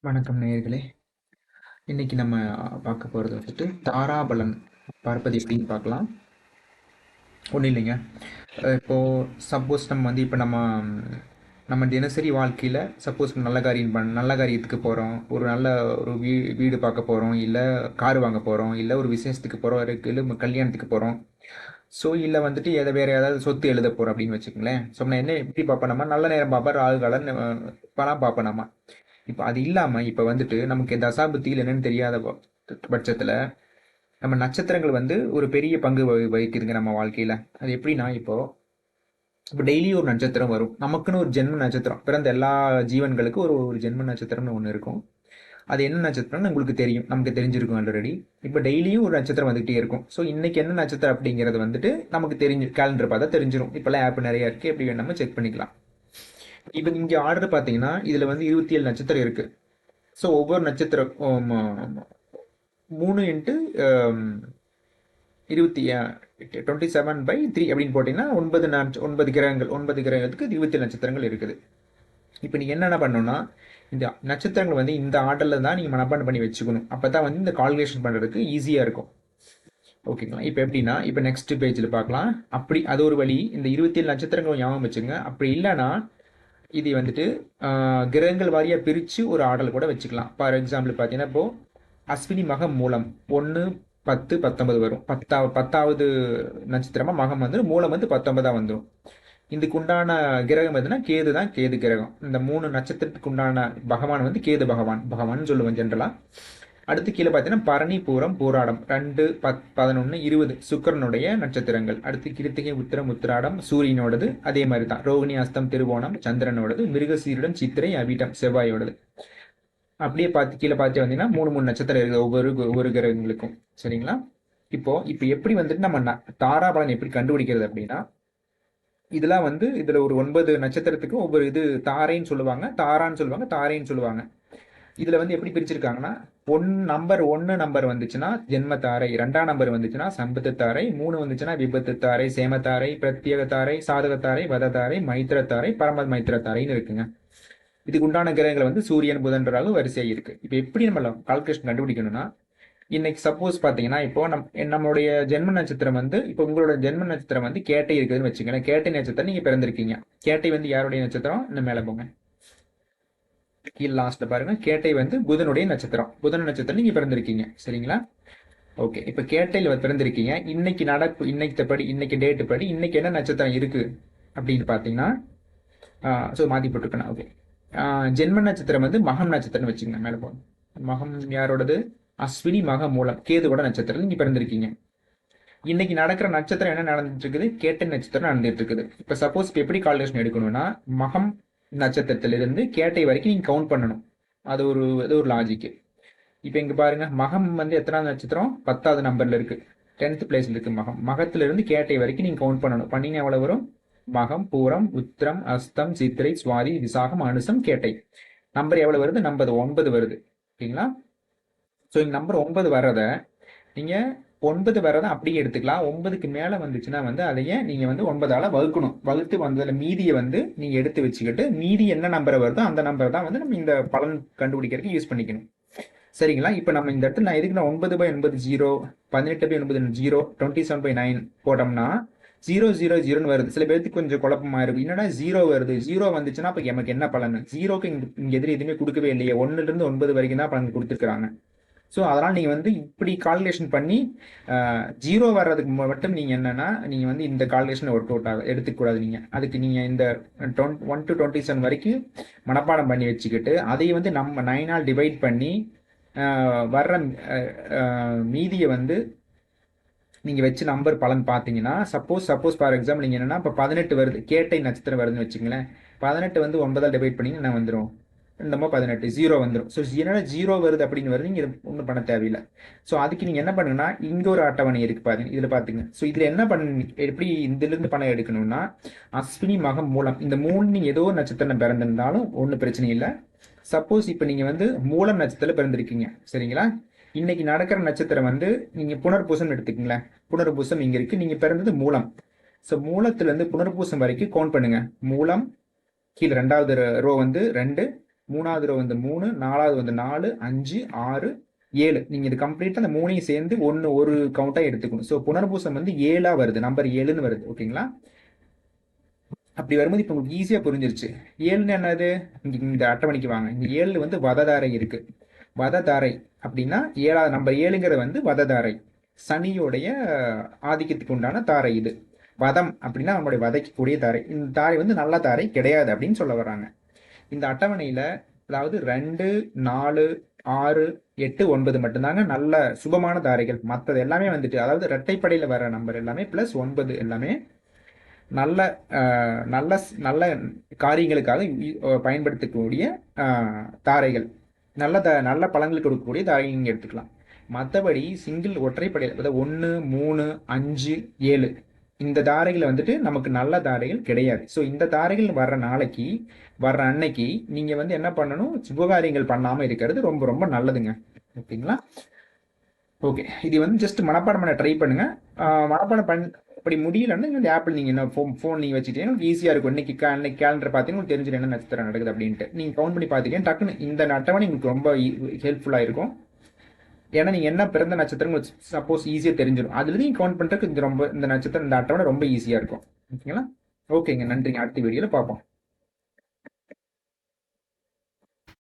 வணக்கம் நேயர்களே. இன்னைக்கு நம்ம பார்க்க போகிறது வந்துட்டு தாராபலன் பார்ப்பது எப்படின்னு பார்க்கலாம். ஒன்றும் இல்லைங்க. இப்போது சப்போஸ் நம்ம வந்து இப்போ நம்ம தினசரி வாழ்க்கையில் சப்போஸ் நல்ல காரியத்துக்கு போகிறோம், ஒரு நல்ல ஒரு வீடு பார்க்க போகிறோம், இல்லை கார் வாங்க போகிறோம், இல்லை ஒரு விசேஷத்துக்கு போகிறோம், இல்லை கல்யாணத்துக்கு போகிறோம். ஸோ இல்லை வந்துட்டு வேறு ஏதாவது சொத்து எழுத போகிறோம் அப்படின்னு வச்சுக்கோங்களேன். ஸோ நம்ம என்ன எப்படி பார்ப்போம், நம்ம நல்ல நேரம் பார்ப்போம், ராகு காலம் பணம் பார்ப்போம் நம்ம. இப்போ அது இல்லாமல் இப்போ வந்துட்டு நமக்கு தசாபுத்தியில் என்னன்னு தெரியாத பட்சத்தில் நம்ம நட்சத்திரங்கள் வந்து ஒரு பெரிய பங்கு வகிக்குதுங்க நம்ம வாழ்க்கையில். அது எப்படின்னா இப்போ டெய்லி ஒரு நட்சத்திரம் வரும். நமக்குன்னு ஒரு ஜென்ம நட்சத்திரம், பிறந்த எல்லா ஜீவன்களுக்கும் ஒரு ஒரு ஜென்ம நட்சத்திரம்னு ஒன்று இருக்கும். அது என்ன நட்சத்திரம்னு உங்களுக்கு தெரியும், நமக்கு தெரிஞ்சிருக்கும் ஆல்ரெடி. இப்போ டெய்லியும் ஒரு நட்சத்திரம் வந்துகிட்டே இருக்கும். ஸோ இன்னைக்கு என்ன நட்சத்திரம் அப்படிங்கிறது வந்துட்டு நமக்கு தெரிஞ்சு கேலண்டர் பார்த்தா தெரிஞ்சிடும். இப்போல்லாம் ஆப் நிறைய இருக்குது, எப்படி வேணாமல் செக் பண்ணிக்கலாம். இப்போ இங்கே ஆர்டர் பார்த்தீங்கன்னா இதில் வந்து 27 நட்சத்திரம் இருக்குது. ஸோ ஒவ்வொரு நட்சத்திரம் 3 இன்ட்டு 27/3 அப்படின்னு போட்டிங்கன்னா 9 கிரகங்கள், 9 கிரகத்துக்கு 27 நட்சத்திரங்கள் இருக்குது. இப்போ நீங்கள் என்னென்ன பண்ணணும்னா இந்த நட்சத்திரங்கள் வந்து இந்த ஆர்டரில் தான் நீங்கள் மனப்பாடம் பண்ணி வச்சுக்கணும். அப்போ தான் வந்து இந்த கால்குலேஷன் பண்ணுறதுக்கு ஈஸியாக இருக்கும். ஓகேங்களா? இப்போ எப்படின்னா இப்போ நெக்ஸ்ட் பேஜில் பார்க்கலாம். அப்படி அது ஒரு வழி. இந்த 27 நட்சத்திரங்கள் ஞாபகம் வச்சுங்க. அப்படி இல்லைன்னா இது வந்துட்டு கிரகங்கள் வாரியாக பிரித்து ஒரு ஆர்டர் கூட வச்சுக்கலாம். ஃபார் எக்ஸாம்பிள் பார்த்தீங்கன்னா இப்போது அஸ்வினி மகம் மூலம் 1, 10, 19 வரும். 10வது நட்சத்திரமாக மகம் வந்துடும், மூலம் வந்து 19 வந்துடும். இதுக்கு உண்டான கிரகம் எதுனா கேது தான், கேது கிரகம். இந்த 3 நட்சத்திரத்துக்கு உண்டான பகவான் வந்து கேது பகவான் சொல்லுவேன் ஜென்ரலாக. அடுத்து கீழே பார்த்தீங்கன்னா பரணி, பூரம், பூராடம் 2, 11, 20 சுக்கரனுடைய நட்சத்திரங்கள். அடுத்து கிருத்திகை, உத்திரம், உத்திராடம் சூரியனோடது. அதே மாதிரி தான் ரோகிணி, அஸ்தம், திருவோணம் சந்திரனோடது. மிருகசீருடன், சித்திரை, அவிட்டம் செவ்வாயோடது. அப்படியே கீழே பார்த்து வந்தீங்கன்னா 3 நட்சத்திரம் இருக்குது ஒவ்வொரு கிரகங்களுக்கும். சரிங்களா? இப்போ எப்படி வந்துட்டு நம்ம தாராபலன் எப்படி கண்டுபிடிக்கிறது அப்படின்னா, இதெல்லாம் வந்து இதில் ஒரு 9 நட்சத்திரத்துக்கு ஒவ்வொரு இது தாரைன்னு சொல்லுவாங்க, தாரைன்னு சொல்லுவாங்க. இதுல வந்து எப்படி பிரிச்சிருக்காங்கன்னா, நம்பர் 1 நம்பர் வந்துச்சுன்னா ஜென்ம தாரை, 2ஆம் நம்பர் வந்துச்சுன்னா சம்பத்து தாரை, 3 வந்துச்சுன்னா விபத்து தாரை, சேம தாரை, பிரத்யேக தாரை, சாதக தாரை, வத தாரை, மைத்திர தாரை, பரம மைத்திர தாரைன்னு இருக்குங்க. இதுக்கு உண்டான கிரகங்கள் வந்து சூரியன், புதன், ராகு வரிசையாக இருக்கு. இப்போ எப்படி நம்ம கால்குலேஷன் கண்டுபிடிக்கணும்னா, இன்னைக்கு சப்போஸ் பார்த்தீங்கன்னா இப்போ நம்மளுடைய ஜென்ம நட்சத்திரம் வந்து இப்போ உங்களோட ஜென்ம நட்சத்திரம் வந்து கேட்டை இருக்குதுன்னு வச்சுக்கோங்களேன். கேட்டை நட்சத்திரம் நீங்க பிறந்திருக்கீங்க. கேட்டை வந்து யாருடைய நட்சத்திரம்? இந்த மேலே போங்க, கீழே லாஸ்ட்ல பாருங்க. கேட்டை வந்து புதனுடைய நட்சத்திரம். புதன் நட்சத்திரம் நீங்க பிறந்திருக்கீங்க. சரிங்களா? ஓகே. இப்ப கேட்டையில பிறந்திருக்கீங்க. இன்னைக்கு டேட்டு படி இன்னைக்கு என்ன நட்சத்திரம் இருக்கு அப்படின்னு பாத்தீங்கன்னா, மாத்தி போட்டுருக்கேன். ஓகே. ஜென்ம நட்சத்திரம் வந்து மகம் நட்சத்திரம் வச்சுக்கோங்க. மேல போங்க. மகம் யாரோடது? அஸ்வினி மக மூலம் கேதுவோட நட்சத்திரம் நீங்க பிறந்திருக்கீங்க. இன்னைக்கு நடக்கிற நட்சத்திரம் என்ன நடந்துட்டு இருக்குது? கேட்டை நட்சத்திரம் நடந்துட்டு இருக்குது. இப்ப சப்போஸ் எப்படி கால்குலேஷன் எடுக்கணும்னா, மகம் நட்சத்திரத்திலிருந்து கேட்டை வரைக்கும் நீங்க கவுண்ட் பண்ணணும். அது ஒரு லாஜிக்கு. இப்போ இங்க பாருங்க, மகம் வந்து எத்தனாவது நட்சத்திரம்? 10வது நம்பர்ல இருக்கு, 10th பிளேஸ்ல இருக்கு மகம். மகத்துல இருந்து கேட்டை வரைக்கும் நீங்க கவுண்ட் பண்ணணும். பண்ணீங்கன்னா எவ்வளவு வரும்? மகம், பூரம், உத்திரம், அஸ்தம், சித்திரை, சுவாதி, விசாகம், அனுசம், கேட்டை. நம்பர் எவ்வளவு வருது? 9 வருது. ஓகேங்களா? ஸோ இங்க நம்பர் 9 வர்றத நீங்க 9 வரதை அப்படியே எடுத்துக்கலாம். 9க்கு மேல வந்துச்சுன்னா வந்து அதையே நீங்க வந்து 9ஆல வகுக்கணும். வகுத்து வந்ததுல மீதியை வந்து நீங்க எடுத்து வச்சுக்கிட்டு, மீதி என்ன நம்பரை வருதோ அந்த நம்பரை தான் வந்து நம்ம இந்த பலன் கண்டுபிடிக்கிறதுக்கு யூஸ் பண்ணிக்கணும். சரிங்களா? இப்போ நம்ம இந்த இடத்துல நான் எதுக்கு 9/80 0, 18/80 0, 27/9 போட்டோம்னா 000 வருது. சில பேருக்கு கொஞ்சம் குழப்பமா இருக்கும், என்னடா 0 வருது, 0 வந்துச்சுன்னா அப்ப நமக்கு என்ன பலன்? 0க்கு இங்க எதிரி எதுவுமே கொடுக்கவே இல்லையே, 1ல இருந்து 9 வரைக்கும் தான் பலன் கொடுத்துருக்காங்க. ஸோ அதனால் நீங்கள் வந்து இப்படி கால்குலேஷன் பண்ணி 0 வர்றதுக்கு மட்டும் நீங்கள் என்னென்னா நீங்கள் வந்து இந்த கால்குலேஷனை ஒர்க் அவுட் எடுத்துக்கூடாது. நீங்கள் அதுக்கு நீங்கள் இந்த 1 to 27 வரைக்கும் மனப்பாடம் பண்ணி வச்சுக்கிட்டு அதையை வந்து நம்ம 9ஆல் டிவைட் பண்ணி வர்ற மீதியை வந்து நீங்கள் வச்சு நம்பர் பலன் பார்த்தீங்கன்னா, சப்போஸ் ஃபார் எக்ஸாம்பிள் நீங்கள் என்னென்னா இப்போ 18 வருது, கேட்டை நட்சத்திரம் வருதுன்னு வச்சுங்களேன். 18 வந்து 9ஆல் டிவைட் பண்ணிங்கன்னா என்ன வந்துடும்? 18 0 வந்துடும். ஸோ என்னடா 0 வருது அப்படின்னு வருது, நீங்கள் ஒன்றும் பண்ண தேவையில்லை. ஸோ அதுக்கு நீங்கள் என்ன பண்ணுங்கன்னா, இங்கே ஒரு அட்டவணை இருக்குது பாருங்க, இதில் பார்த்துங்க. ஸோ இதில் என்ன எப்படி இதுலேருந்து பணம் எடுக்கணும்னா, அஸ்வினி மகம் மூலம் இந்த 3 நீங்கள் ஏதோ நட்சத்திரம் பிறந்திருந்தாலும் ஒன்றும் பிரச்சனை இல்லை. சப்போஸ் இப்போ நீங்கள் வந்து மூலம் நட்சத்திரம் பிறந்திருக்கீங்க. சரிங்களா? இன்னைக்கு நடக்கிற நட்சத்திரம் வந்து நீங்கள் புனர்பூசம் எடுத்துக்கீங்களேன். புனர்பூசம் இங்கே இருக்குது, நீங்கள் பிறந்தது மூலம். ஸோ மூலத்துலேருந்து புனர்பூசம் வரைக்கும் கவுண்ட் பண்ணுங்க. மூலம் கீழே 2வது ரோ வந்து 2, மூணாவது ரோ வந்து 3, நாலாவது வந்து 4, 5, 6, 7. நீங்க இது கம்ப்ளீட்டா அந்த மூணையும் சேர்ந்து ஒரு கவுண்டா எடுத்துக்கணும். ஸோ புனர்பூசம் வந்து 7ஆ வருது, நம்பர் 7ன்னு வருது. ஓகேங்களா? அப்படி வரும்போது இப்போ உங்களுக்கு ஈஸியாக புரிஞ்சிருச்சு. 7ன்னு என்னது? இந்த அட்டவணைக்கு வாங்க. இந்த 7 வந்து வததாரை இருக்கு. வததாரை அப்படின்னா ஏழாவது நம்பர் 7ங்கிறது வந்து வததாரை, சனியோடைய ஆதிக்கத்துக்கு உண்டான தாரை இது. வதம் அப்படின்னா நம்மளுடைய வதைக்கக்கூடிய தாரை. இந்த தாரை வந்து நல்ல தாரை கிடையாது அப்படின்னு சொல்ல வர்றாங்க. இந்த அட்டவணையில அதாவது 2, 4, 6, 8, 9 மட்டும்தாங்க நல்ல சுபமான தாரைகள். மற்றது எல்லாமே வந்துட்டு அதாவது இரட்டைப்படையில வர நம்பர் எல்லாமே பிளஸ் 9 எல்லாமே நல்ல நல்ல நல்ல காரியங்களுக்காக பயன்படுத்தக்கூடிய தாரைகள், நல்ல பலன்கள் கொடுக்கக்கூடிய தாரைகள் நீங்கள் எடுத்துக்கலாம். மற்றபடி சிங்கிள் ஒற்றைப்படையில் அதாவது 1, 3, 5, 7 இந்த தாரைகள் வந்துட்டு நமக்கு நல்ல தாரைகள் கிடையாது. ஸோ இந்த தாரைகள் வர்ற அன்னைக்கு நீங்கள் வந்து என்ன பண்ணணும்? சுபகாரியங்கள் பண்ணாமல் இருக்கிறது ரொம்ப ரொம்ப நல்லதுங்க. ஓகேங்களா? ஓகே, இது வந்து ஜஸ்ட் மனப்பாடம் பண்ண ட்ரை பண்ணுங்க. மனப்பாடம் அப்படி முடியலன்னா இந்த ஆப்பிள் நீங்கள் என்ன ஃபோன் நீங்கள் வச்சுக்கிட்டீங்கன்னா ஈஸியாக இருக்கும். இன்னைக்கு கேலண்டர் பார்த்தீங்கன்னா உங்களுக்கு தெரிஞ்சிடும் என்ன நட்சத்திரம் நடக்குது அப்படின்ட்டு. நீங்கள் கவுண்ட் பண்ணி பார்த்துக்கேன் டக்குன்னு இந்த அட்டவணை உங்களுக்கு ரொம்ப ஹெல்ப்ஃபுல்லாக இருக்கும். ஏன்னா நீங்கள் என்ன பிறந்த நட்சத்திரம் சப்போஸ் ஈஸியாக தெரிஞ்சிடும். அதுலேருந்து நீங்கள் கவுண்ட் பண்ணுறதுக்கு இந்த நட்சத்திரம் இந்த அட்டவணை ரொம்ப ஈஸியாக இருக்கும். ஓகேங்களா? ஓகேங்க, நன்றிங்க. அடுத்த வீடியோவில் பார்ப்போம்.